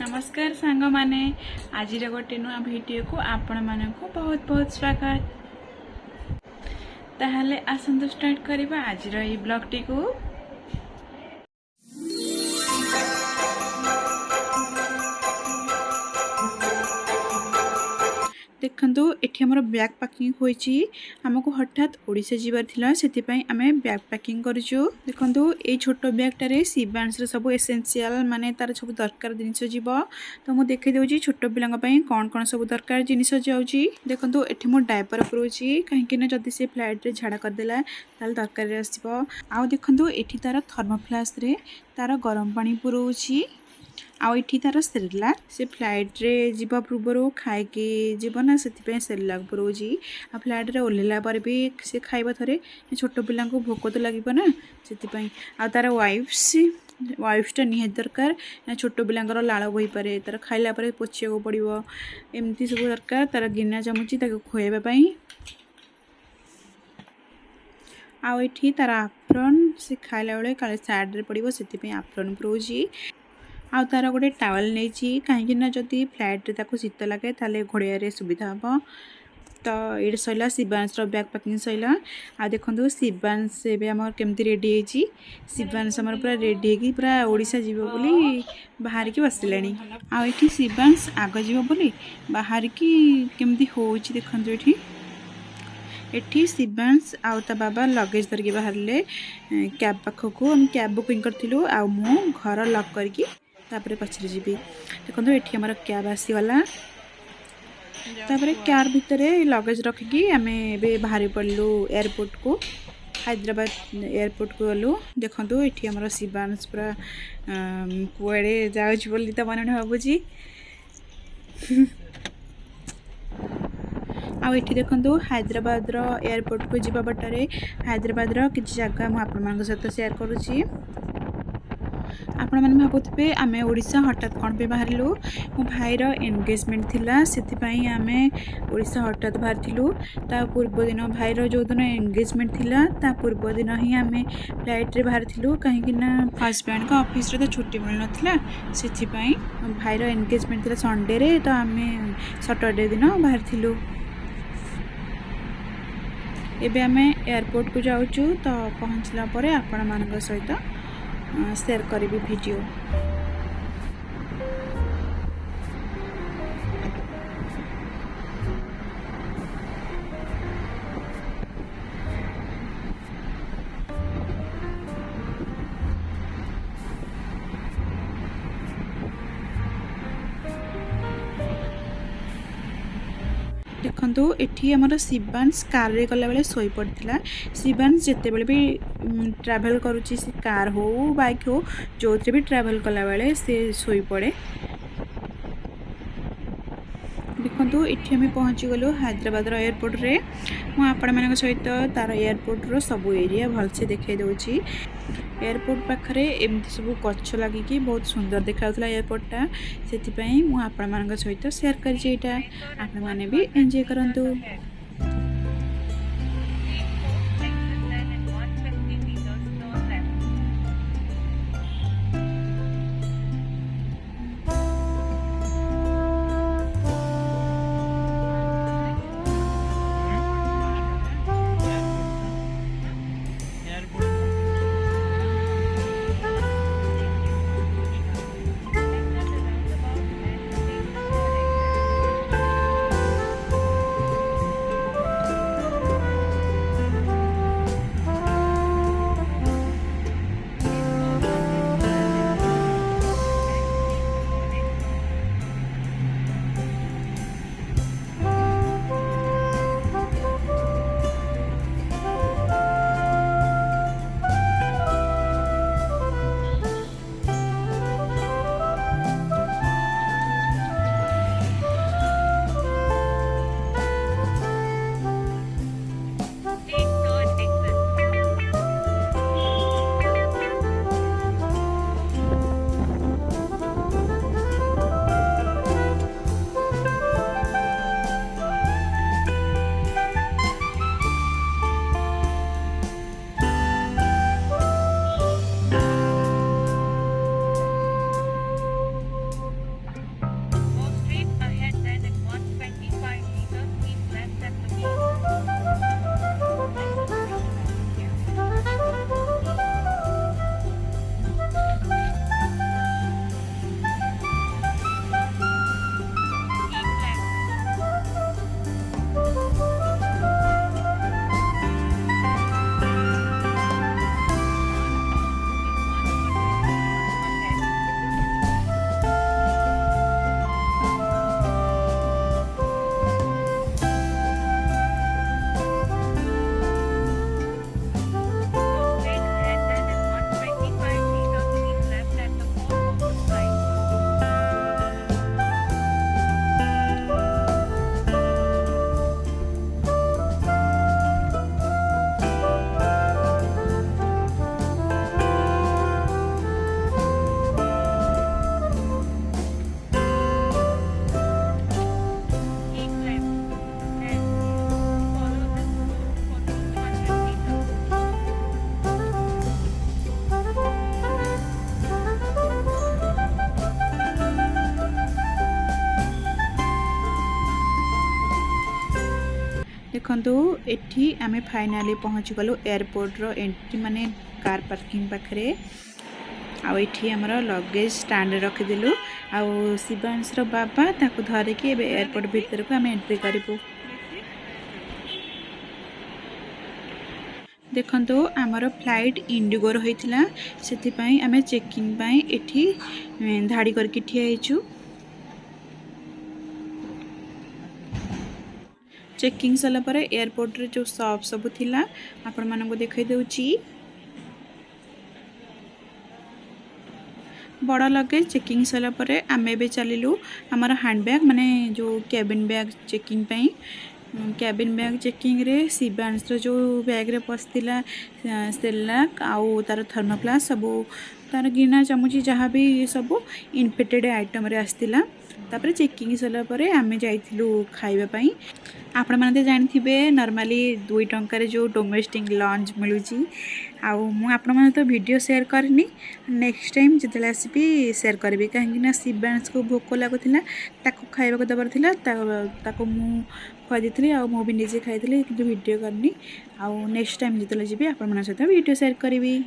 नमस्कार सांग माने आज गोटे नुआ वीडियो को आपण मानक बहुत बहुत स्वागत। ताहले आसंतु स्टार्ट करिबा आज रो ब्लॉग टी को। देखंतु एठी हमर बैग पैकिंग होईची। हमको हठात ओडिशा जीवार थिला सेति पई आमे बैग पैकिंग करिजो। देखंतु ए छोटो बैग टारे सिबांस रे सब एसेंशियल माने तार सब दरकार जिनिस जीवो। तो मु देखै देउची छोटो पिलांग पई कोन कोन सब दरकार जिनिस जाउची। देखंतु एठी मो डायपर पुरोची काहे कि न जदी से फ्लाइट रे झाड़ा कर देला ताल दरकार रे आसीबो। आ देखंतु एठी तार थर्मोफ्लास्क रे तार गरम पानी पुरोची। आउ एठी तार सेरेलाक से फ्लाइट रे जीवा पूर्व खाए के जीवन से सेरेलाक पुरोजी। आ फ्लाइट रे ओलेला पर भी से खाइबा थरे छोट पिला को भोक तो लगे ना से आ तार वाइफ्स निहाती दरकार छोट पिलांकर लाल बही पारे तार खाइला पर पोछिया को पड़ो एमती सब दरकार। तार गिना चामच खुआबा आउ एठी तार आफ्रन से खाइला बेले काले साइड रे पड़ो से आफ्रन पुरोजी। आ तार गोटे टावल नहीं कहीं जदि फ्लाइट रे ताको शीत लगे ताले घोड़िया सुविधा हम। तो ये सैला शिवांश बैग पैकिंग सैला। आ देखो शिवांश एवं केमती रेडी होती। शिवांश आम पूरा रेडी होगी पूरा ओडिशा जीव बोली बाहर की बसला। आठी शिवांश आग जीव बोली बाहर की केमती होची देखो ये एठी शिवांश आउ ता बाबा लगेज धरिकी बाहर कैब पाखक हम कैब बुकिंग करूँ। आ मु घर लक करके तापरे पछरे जीवी। देखो ये आम कैब आसीगला तापरे कार भितर लगेज रखिकी आम ए बाहरी पड़लु एयरपोर्ट को हैदराबाद एयरपोर्ट को गलु। देखो ये आम शिवांश पूरा कुआड़े जाऊँ बोली तो मन भावुची। आठी देखो हैदराबाद एयरपोर्ट को जीवा बाटर हैदराबाद किसी जगह मुझे सहित शेयर करुँची। आपण मैंने भावुथे आम ओडिशा हठात कौन पे बाहरलु मो भाईर एंगेजमेंट थिला सेतिपई आम ओडिशा हठात बाहरथिलु। ता पूर्व दिन भाईर जो दिन एंगेजमेंट थिला ता पूर्व दिन ही आम फ्लाइट रे बाहरथिलु कहीं हजबैंड का ऑफिस रे तो छुट्टी मिल नथिला सेतिपई भाईर एंगेजमेंट थिला संडे रे तो आम सैटरडे दिन बाहरथिलु। एबे आम एयरपोर्ट को जाऊँ तो पहुँचला परे आपण मानक सहित शेयर करी वीडियो। देखो ये आमर शिवांश कार रे गला बेले सोई पड़ता। शिवांश जिते बड़े भी ट्रैवल करुच्ची कार हो बाइक हो जो भी ट्रैवल कला बेले से सोई पड़े। देखो ये आम पहुँची गलु हैदराबाद एयरपोर्ट रे। मुझे सहित तार एयरपोर्ट रो सब एरिया भलसे देखे दूची। एयरपोर्ट पाखरे एमती सब गच लगिकी बहुत सुंदर देखा एयरपोर्टा से मुझे सहित शेयर कर आपण मैंने भी एंजॉय करंतु। देखंतु एठी आमे फाइनाली पहुँची गलु एयरपोर्ट रो एंट्री माने कार पार्किंग पाखरे। आउ एठी हमर लगेज स्टैंड रखि दिलु। आउ शिवांश रो बाबा ताको धरे कि एबे एयरपोर्ट भीतर को आमे एंट्री करिबु। देखंतु आमर फ्लाइट इंडिगो रो होइतिला सेति पई आमे चेकिंग पई एठी धाड़ी करके ठिया हेचु। चेकिंग सला परे एयरपोर्ट रे जो शॉप सब थिला आपण मानको को देखाई देउची। बड़ा लगे चेकिंग सला परे आमे बे चलिलु हमर हैंड बैग माने जो केबिन बैग चेकिंग पई। केबिन बैग चेकिंग रे शिवांश जो बैग रे पस्तिला सेलाक आउ तार थर्मोप्लास सब तार गिना चामुची जहाँ भी सब इनफेक्टेड आइटम रे आस्तिला। तापर चेकिंग सला परे आमे जाइथिलु खाइबा पई। आपण माने जानिथिबे नॉर्मली 2 टंका रे जो डोमेस्टिक लंच मिलुची। आउ मु आपण माने तो वीडियो शेयर करनी नेक्स्ट टाइम जतले आसीबी शेयर करबी काहेकि ना शिवांश को भोक लागुथिला ताको खाइबा को दबर थिला ताको मु खा दिथली आ मु भी निजे खाइथली किंतु वीडियो करनी। आउ नेक्स्ट टाइम जतले जिबी आपण माने सहित वीडियो शेयर करबी।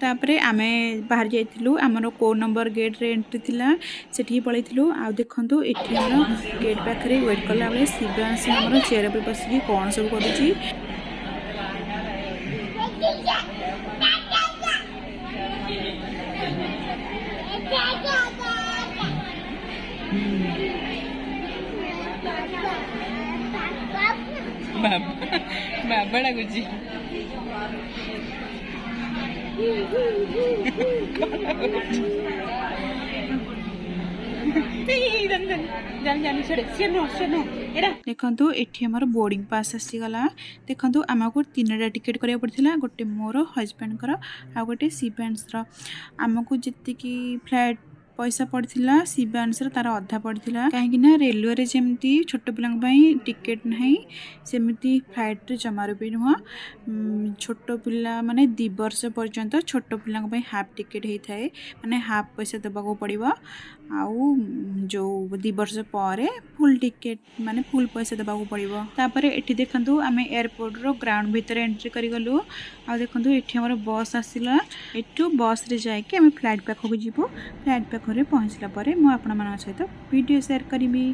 तापरे आमे बाहर जाइथिलु हमरो को नंबर गेट रे एंट्री थिला सेठी पळैथिलु। आ देखंतु एठी हमरो गेट पाखरे वेट कला बेले शिवांश हमरो चेयर पे बसिकी कोन सब करूची। बाबा डाकुची देखंतु एठी हमर बोर्डिंग पास आसी गला। देखंतु हमको 3टा टिकट करिया पड़थिला गोटे मोर हस्बैंड कर आ गोटे शिवांश रो। हमको जति की फ्लाइट पैसा पड़थिला शिवांश रो तार अधा पड़थिला काहेकि ना रेलवे रे जेमती छोट पिलंग पई टिकट नाही सेमिति फ्लाइट रे जमारो भी नुह। छोट पिला माने 2 वर्ष पर्यंत छोट पिलंग पई हाफ टिकट हेई थाए माने हाफ पैसा देबाको पड़िबो। आउ जो 2 वर्ष पारे फुल टिकट माने फुल पैसा देबाको पड़िबो। तापरे एठी देखंतु आमे एयरपोर्ट रो ग्राउंड भीतर एंट्री करि गलु। आ देखंतु एठी हमर बस आसिला एठु बस रे जाय के आमे फ्लाइट पाखो जिवो। फ्लाइट पाखो रे पहुंचला परे मु आपण मानक सहित वीडियो शेयर करिबी।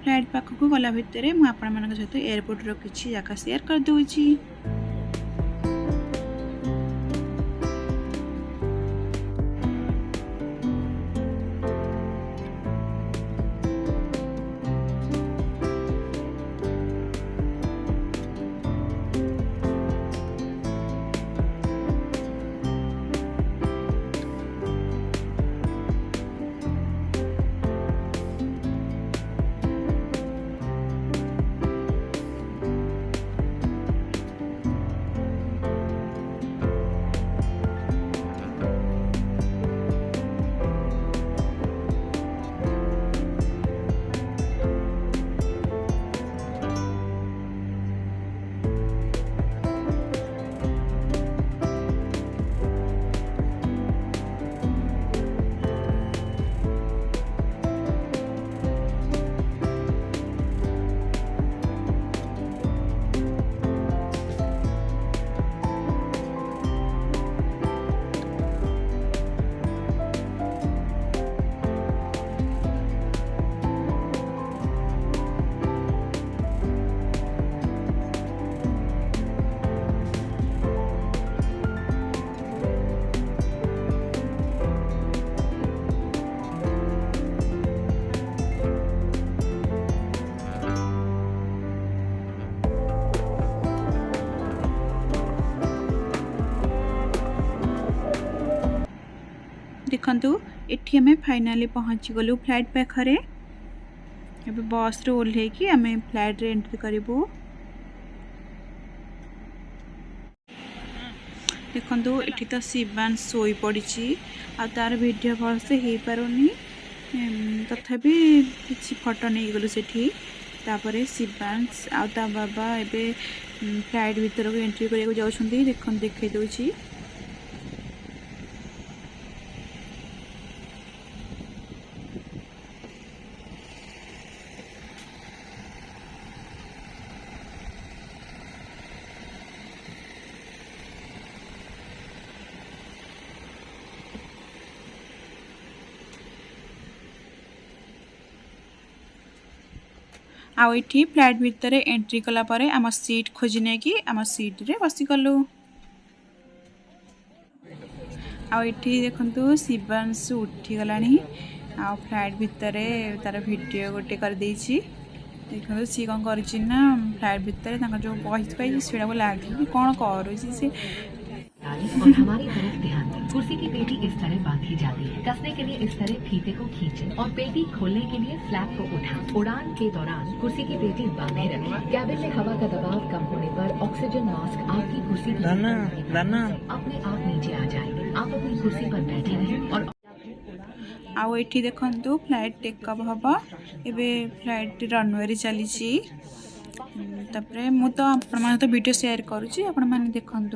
फ्लाइट पाखो को गला भीतर मु आपण मानक सहित एयरपोर्ट रो किछि जाका शेयर कर दोउची। देखंतु एठी हमें फाइनली पहुंची गलु फ्लाइट पाखरे। एबे बस रे ओल्हे कि हमें फ्लाइट रे एंट्री करिवो। देखंतु एठी तो शिवांश सोई पड़िची आ तार वीडियो भल से हे पारोनी तथापि किछि फोटो नै गलु सेठी। तापरे शिवांश आ ता बाबा एबे फ्लाइट भीतर को एंट्री करिया जाउछंती। देखन देखै दोची आउ ये फ्लाइट भितर एंट्री कलापर आम सीट खोजी नहीं कि आम सीट्रे बसिगलु। आउ ये देखु शिवांशु उठीगला आ फ्लाइट भितर तार वीडियो गोटे कर देछि। देखो सी कौन कर फ्लाइट भितर जो बही पाई सीटा को लगे कौन कर और हमारी तरफ ध्यान दें। कुर्सी की पेटी इस तरह बांधी जाती है। कसने के लिए इस तरह फीते को खींचें और पेटी खोलने के लिए फ्लैप को उठाएं। उड़ान के दौरान कुर्सी की पेटी बांधे रखें। कैबिन में हवा का दबाव कम होने पर ऑक्सीजन मास्क आपकी कुर्सी की अपने आप नीचे आ जाएंगे। आप अपनी कुर्सी पर बैठे रहें और आउ ये देखु फ्लाइट टेकअप हम एबे फ्लाइट रनवे चली तो आपण तो वीडियो शेयर करुँची आपण मैंने देखु।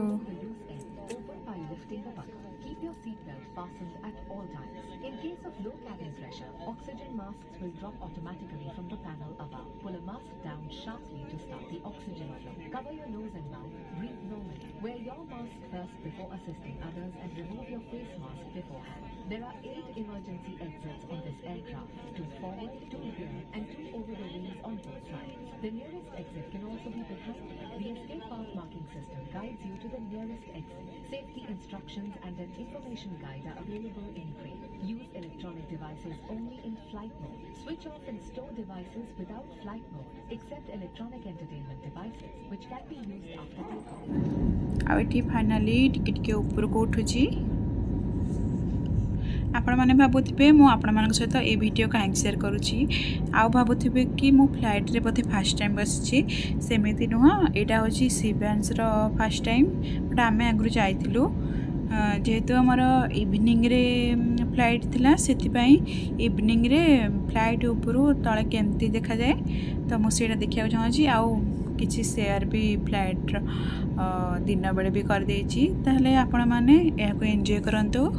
keep your seatbelt fastened at all times. In case of low cabin pressure, oxygen masks will drop automatically from the panel above. Pull a mask down sharply to start the oxygen flow. Cover your nose and mouth. Breathe normally. Wear your mask first before assisting others and remove your face mask beforehand. There are 8 emergency exits on this aircraft, 2 forward, 2 rear and 2 over the wings on both sides. The nearest exit can also be behind. The escape path marking system guides you to the nearest exit. Safety instructions and an information guide are available in green. Use electronic devices only in flight mode. Switch off and store devices without flight mode, except electronic entertainment devices, which can be used after takeoff. आउ ये finally टिके ऊपर को उठुची। आपण मैंने भावुवे मुझे सहित ये वीडियो कहीं शेयर करुँची आउ भावुवे कि मु फ्लाइट रे बोधे फास्ट टाइम बसी सेमती नुह। यहाँ हूँ शिवांशर फास्ट टाइम बट आम आगु जाइलु जेहेतु आमर इवनिंग रे फ्लाइट थिला से इवनिंग रे फ्लाइट उपरू तले केमती देखा जाए तो मुझे देखा चाहूँगी आउ किसी शेयर भी फ्लाइट दिन बेले भी कर देछि। ताहले आपण माने याको एंजॉय करंतु।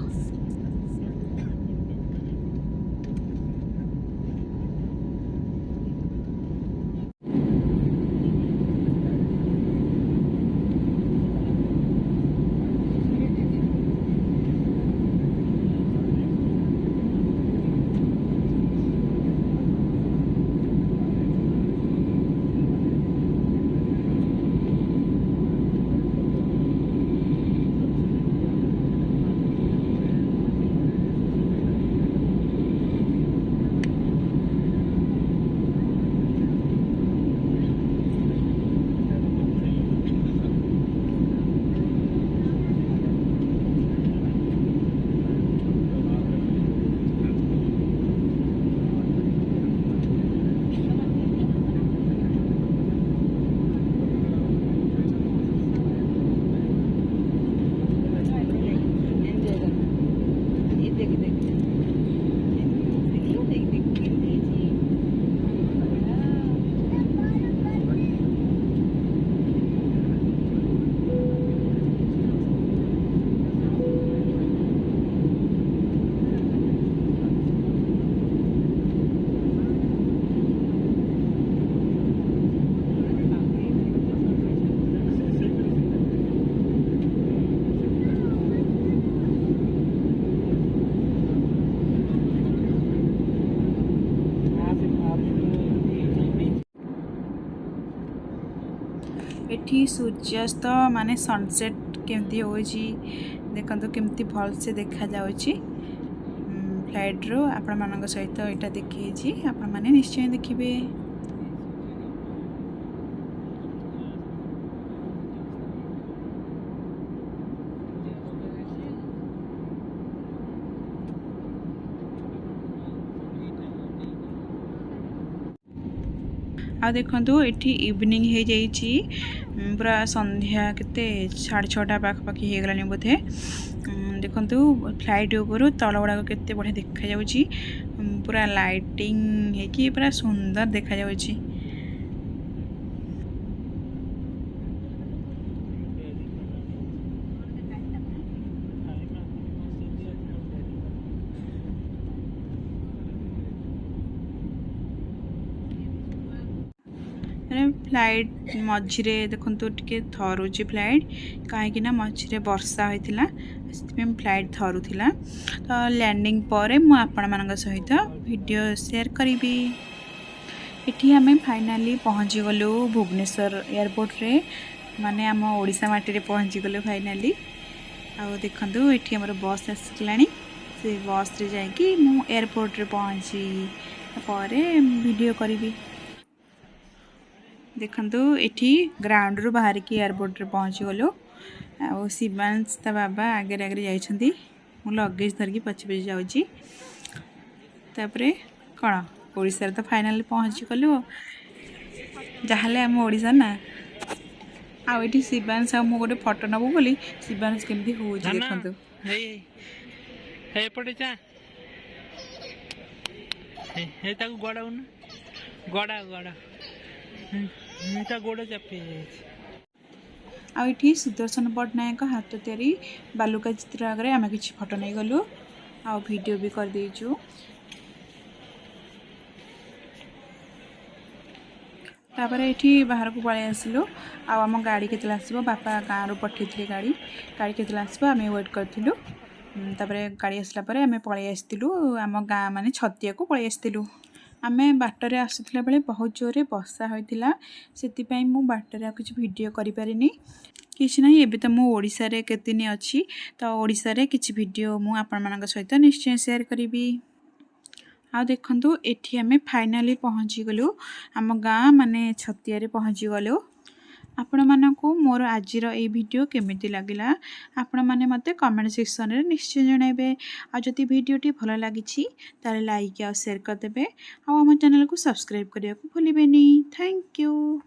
एठी सूर्यास्त माने सनसेट केमती होची देखंतु केमती भल से देखा जाउची फ्लाइट रो आपण मानक सहित एटा देखिछि आपण माने निश्चय देखिबे। आ देखंतु एठी इवनिंग हो जाइछि पूरा संध्या केते 6:30 पाखपाखी हो गलानी बोधे। देखंतु फ्लाइट ऊपर तल गुड़ाक केते बढ़िया देखा जाउछि पूरा लाइटिंग हेकी पूरा सुंदर देखा जाउछि। फ्लाइट मझिरे देखंतु टिके थरुची फ्लाइट कहीं मझिरे वर्षा होइतिला से फ्लाइट थरुथिला तो लैंडिंग पर मु आपण मानक सहित वीडियो शेयर करी। एठी आम फाइनाली पहुँची गलु भुवनेश्वर एयरपोर्ट रे माने आम ओडिशा माटी रे पहुँची गलु फाइनाली। आउ देखंतु एठी हमर बस आसलानी से बस रे जाइकी मु एयरपोर्ट रे पहुँची परे वीडियो करी। देखंतु एठी ग्राउंड रु बाहर की एयरपोर्ट रे पहुँची गलु। आउ शिवांश ता बाबा आगे आगे जाइछंती मु लगेज धरकी पछे पछे जाउची। तापरे कण ओडिसा रे तो फाइनली पहुँची गलु जहाले हम ओडिसा ना। आउ एठी शिवांश आ मु गोटे फोटो नबो बोली शिवांश केमती होउची देखंतु। हे हे पटे चा हे ताकू गड़ाउन गड़ा गड़ा ता गोड़ चापी आठी सुदर्शन पट्टनायक हाथ तैयारी बालुका चित्र आगे आम कि फोटो नहीं गलु आ वीडियो भी कर देचु। तापर एठी बाहर को पळै आसिलु आम गाड़ी केतला आसीबो बापा गाँ रो पठेइथिले गाड़ी केतला आसीबो आम वेट करथिलु। तापर गाड़ी आसला परे आम पळै आस्तिलु आम गाँ माने छतिया को पळै आस्तिलु। आमे बाटरे आसुथिला बेले बहुत जोरे वर्षा होइतिला सेति पई मु बाटरे कुछ वीडियो करि पारिनी किछि नाही। एबे त मु ओडिसा रे केतिनी अछि त ओडिसा रे किछि वीडियो मु आपन मानक सहित निश्चय शेयर करिवि। आ देखंतु एठी आमे फाइनली पहुँची गलु आम गाँ माने छतिया रे पहुँची गलु। आपण मानकू मोर आजिर ए वीडियो केमिति लागिला आपण माने मते कमेंट सेक्शन रे निश्चय जणाइबे। आ जति वीडियोटी भलो लागिछि ताले लाइक आ शेयर कर देबे आ हम चैनल को सब्सक्राइब करिया को भूलिबेनी। Thank you.